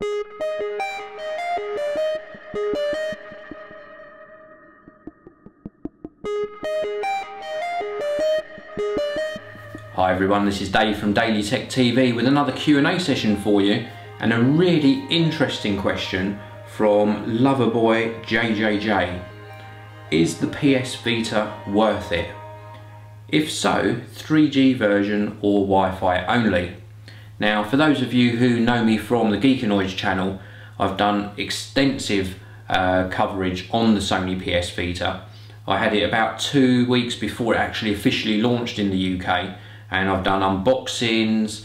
Hi everyone, this is Dave from DailyTechTV with another Q&A session for you, and a really interesting question from Loverboy JJJ. Is the PS Vita worth it? If so, 3G version or Wi-Fi only? Now, for those of you who know me from the Geekanoids channel, I've done extensive coverage on the Sony PS Vita. I had it about 2 weeks before it actually officially launched in the UK, and I've done unboxings,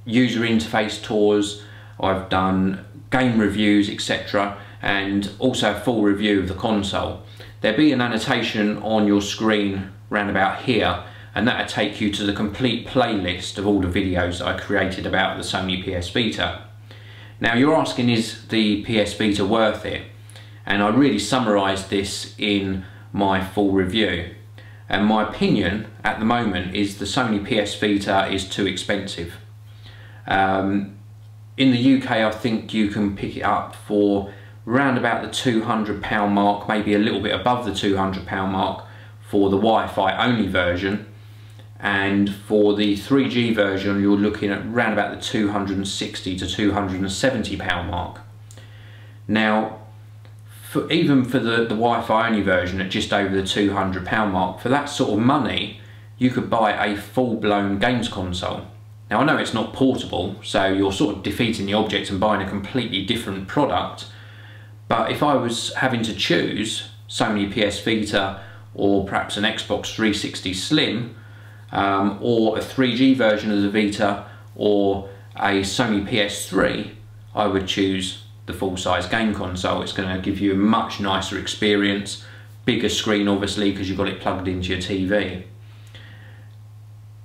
user interface tours, I've done game reviews, etc., and also a full review of the console. There'll be an annotation on your screen round about here, and that'll take you to the complete playlist of all the videos that I created about the Sony PS Vita. Now, you're asking, is the PS Vita worth it? And I really summarised this in my full review. And my opinion at the moment is the Sony PS Vita is too expensive. In the UK, I think you can pick it up for around about the £200 mark, maybe a little bit above the £200 mark for the Wi-Fi only version. And for the 3G version, you're looking at around about the £260 to £270 mark. Now, even for the Wi-Fi only version at just over the £200 mark, for that sort of money, you could buy a full-blown games console. Now, I know it's not portable, so you're sort of defeating the object and buying a completely different product. But if I was having to choose Sony PS Vita or perhaps an Xbox 360 Slim, or a 3G version of the Vita or a Sony PS3, I would choose the full-size game console. It's going to give you a much nicer experience, bigger screen obviously because you've got it plugged into your TV.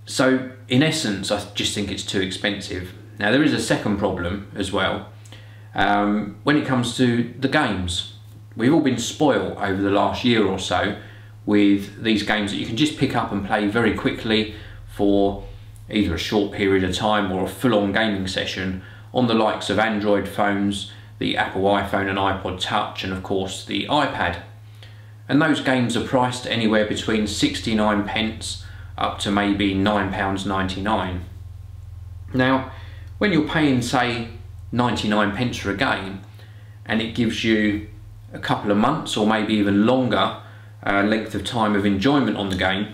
So in essence, I just think it's too expensive. Now, there is a second problem as well. When it comes to the games, we've all been spoiled over the last year or so with these games that you can just pick up and play very quickly for either a short period of time or a full-on gaming session on the likes of Android phones, the Apple iPhone and iPod Touch, and of course the iPad. And those games are priced anywhere between 69p up to maybe £9.99. Now, when you're paying, say, 99p for a game, and it gives you a couple of months or maybe even longer length of time of enjoyment on the game,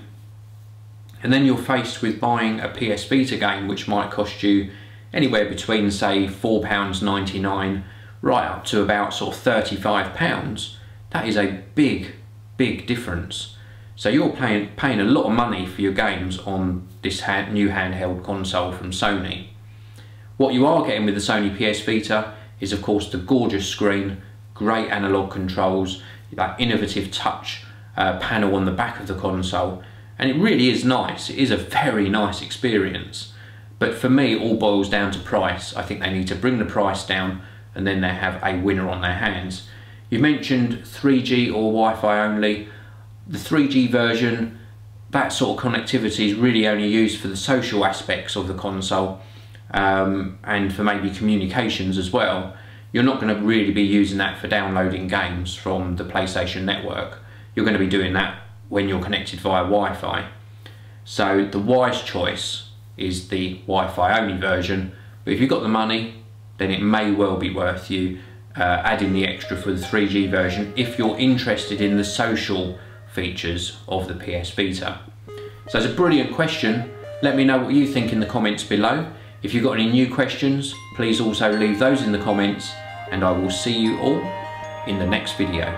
and then you're faced with buying a PS Vita game which might cost you anywhere between, say, £4.99 right up to about sort of £35, that is a big difference. So you're paying a lot of money for your games on this new handheld console from Sony. What you are getting with the Sony PS Vita is, of course, the gorgeous screen, great analog controls, that innovative touch panel on the back of the console, and it really is nice. It is a very nice experience. But for me, it all boils down to price. I think they need to bring the price down, and then they have a winner on their hands. You mentioned 3G or Wi-Fi only. The 3G version, that sort of connectivity is really only used for the social aspects of the console, and for maybe communications as well. You're not going to really be using that for downloading games from the PlayStation Network. You're going to be doing that when you're connected via Wi-Fi. So the wise choice is the Wi-Fi only version, but if you've got the money, then it may well be worth you adding the extra for the 3G version if you're interested in the social features of the PS Vita. So it's a brilliant question. Let me know what you think in the comments below. If you've got any new questions, please also leave those in the comments, and I will see you all in the next video.